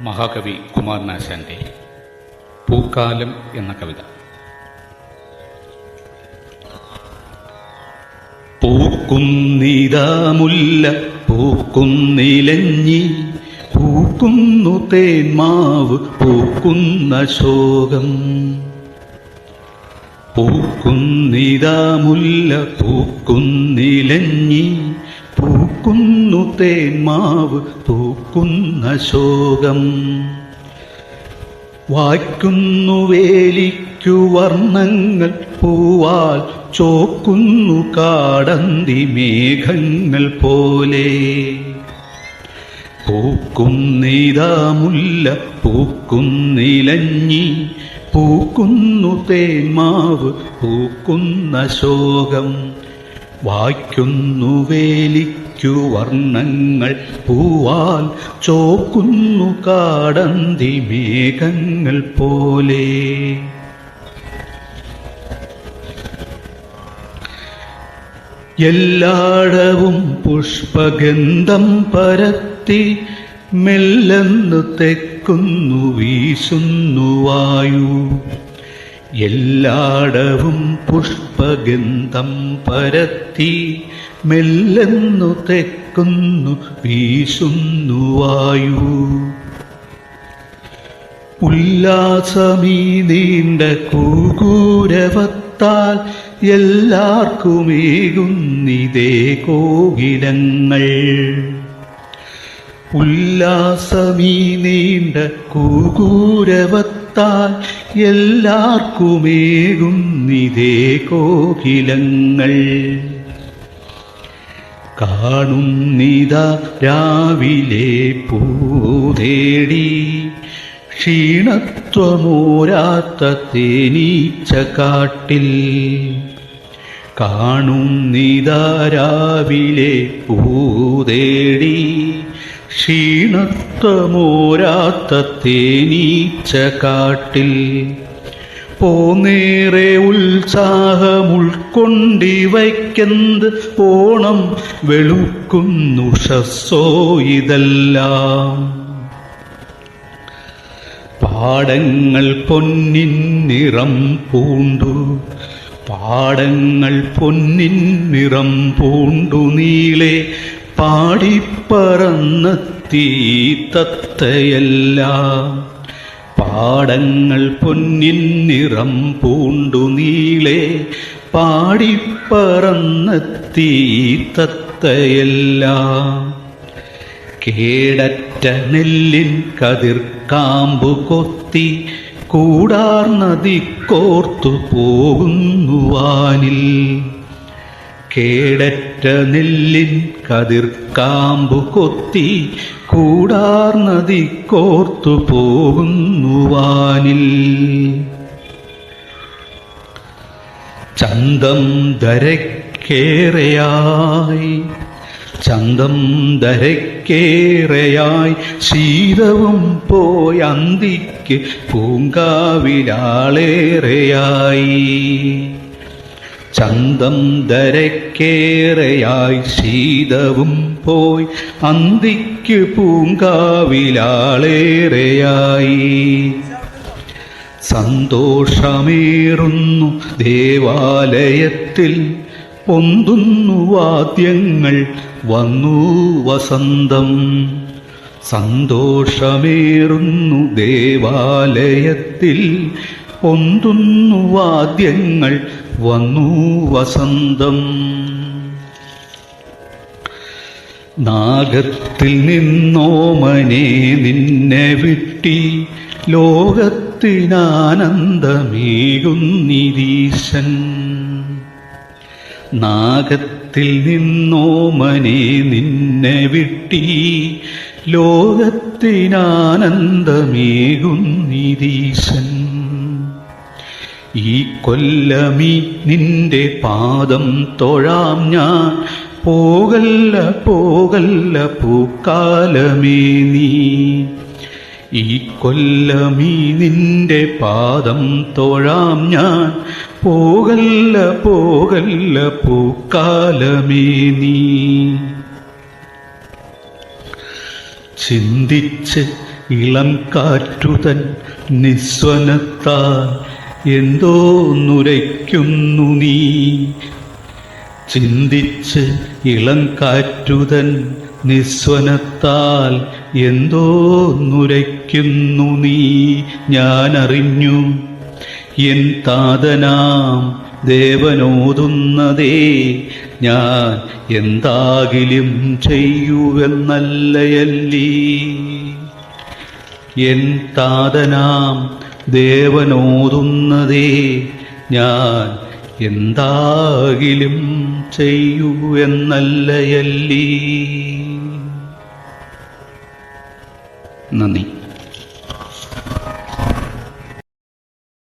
മഹാകവി കുമാരനാശാന്റെ പൂക്കാലം എന്ന കവിത. പൂക്കുന്നിതാ മുല്ല പൂക്കുന്നിലഞ്ഞി, പൂക്കുന്നു തേന്മാവ് പൂക്കുന്ന ശോകം. പൂക്കുന്നിതാ മുല്ല പൂക്കുന്നിലഞ്ഞി, പൂക്കുന്നു തേന്മാവ് പൂക്കുന്ന ശോകം. വായ്ക്കുന്നു വേലിക്കു വർണ്ണങ്ങൾ പൂവാൽ, ചോക്കുന്നു കാടന്തി മേഘങ്ങൾ പോലെ. പൂക്കുന്നിതാ മുല്ല പൂക്കുന്നിലഞ്ഞി, പൂക്കുന്നു തേന്മാവ് പൂക്കുന്ന ശോകം. വായ്ക്കുന്നു വേലിക്കു വർണ്ണങ്ങൾ പൂവാൽ, ചോക്കുന്നു കാടന്തി മേഘങ്ങൾ പോലെ. എല്ലാടവും പുഷ്പഗന്ധം പരത്തി, മെല്ലെന്നു തെക്കുന്നു വീശുന്നു വായു. എല്ലാടവും പുഷ്പഗന്ധം പരത്തി, മെല്ലെന്നു തെക്കുന്നു വീശുന്നു വായു. ഉല്ലാസമീ നീണ്ട കൂകൂരവത്താൽ, എല്ലാവർക്കുമേകുന്നിതേ കോകിലങ്ങൾ. ഉല്ലാസമീ നീണ്ട കൂകൂരവത്താൽ, എല്ലാവർക്കുമേകുന്നിതേ കോകിലങ്ങൾ. കാണുന്നിതാ രാവിലെ പൂതേടി, ക്ഷീണത്വമോരാത്ത തേനീച്ച കാട്ടിൽ. കാണുന്നിതാ രാവിലെ പൂതേടി, ക്ഷീണത്വമോരാത്ത തേനീച്ച കാട്ടിൽ. പോന്നേറെ ഉത്സാഹമുൾക്കൊണ്ടിവയ്ക്കെന്ത് ഓണം വെളുക്കുന്നു ഷസ്സോ ഇതെല്ലാം. പാടങ്ങൾ പൊന്നിൻ നിറം പൂണ്ടു, പാടങ്ങൾ പൊന്നിൻ നിറം പൂണ്ടു നീളെ, പാടിപ്പറന്നെത്തി തത്തയെല്ലാം. പാടങ്ങൾ പൊന്നിൻ നിറം പൂണ്ടു നീളെ, പാടിപ്പറന്നെത്തി തത്തയെല്ലാം. കേടറ്റ നെല്ലിൻ കതിർക്കാമ്പു കൊത്തി, കൂടാർന്നതിക്കോർത്തു പോകുന്നു വാനിൽ. കേടറ്റ നെല്ലിൻ കതിർക്കാമ്പു കൊത്തി, കൂടാർന്നതിക്കോർത്തു പോകുന്നു വാനിൽ. ചന്തം ധരക്കേറെയായി, ചന്തം ധരക്കേറെയായി, ശീതവും പോയി അന്തിക്ക് പൂങ്കാവിലാളേറെയായി. ചന്തം ധരക്കേറെയായി, ശീതവും പോയി അന്തിക്ക് പൂങ്കാവിലാളേറെയായി. സന്തോഷമേറുന്നു ദേവാലയത്തിൽ, പൊന്തുന്നു വാദ്യങ്ങൾ വന്നു വസന്തം. സന്തോഷമേറുന്നു ദേവാലയത്തിൽ, പൊന്തുന്നു വാദ്യങ്ങൾ വന്നു വസന്തം. നാഗത്തിൽ നിന്നോമനെ നിന്നെ വിട്ടി, ലോകത്തിനാനന്ദമേകുന്നിരീശൻ. നാഗത്തിൽ നിന്നോമനെ നിന്നെ വിട്ടി, ലോകത്തിനാനന്ദമേകുന്നിരീശൻ. ഈ കൊല്ലമീ നിന്റെ പാദം തൊഴാം ഞാൻ, പോകല്ല പോകല്ല പൂക്കാലമേ നീ. ഈ കൊല്ലമീ നിന്റെ പാദം തൊഴാം ഞാൻ, പോകല്ല പോകല്ല പൂക്കാലമേ നീ. ചിന്തിച്ച് ഇളം കാറ്റുതൻ നിസ്വനത്താൽ എന്തോ നുരയ്ക്കുന്നു നീ. ചിന്തിച്ച് ഇളം കാറ്റുതൻ നിസ്വനത്താൽ എന്തോ നുരയ്ക്കുന്നു നീ. ഞാനറിഞ്ഞു എൻ താതനാം ദേവനോതുന്നതേ, ഞാൻ എന്താകിലും ചെയ്യുവെന്നല്ലയല്ലീ. എൻ താതനാം ദേവനോതുന്നതേ, ഞാൻ എന്താകിലും ചെയ്യുവെന്നല്ലയല്ലീ. നന്ദി.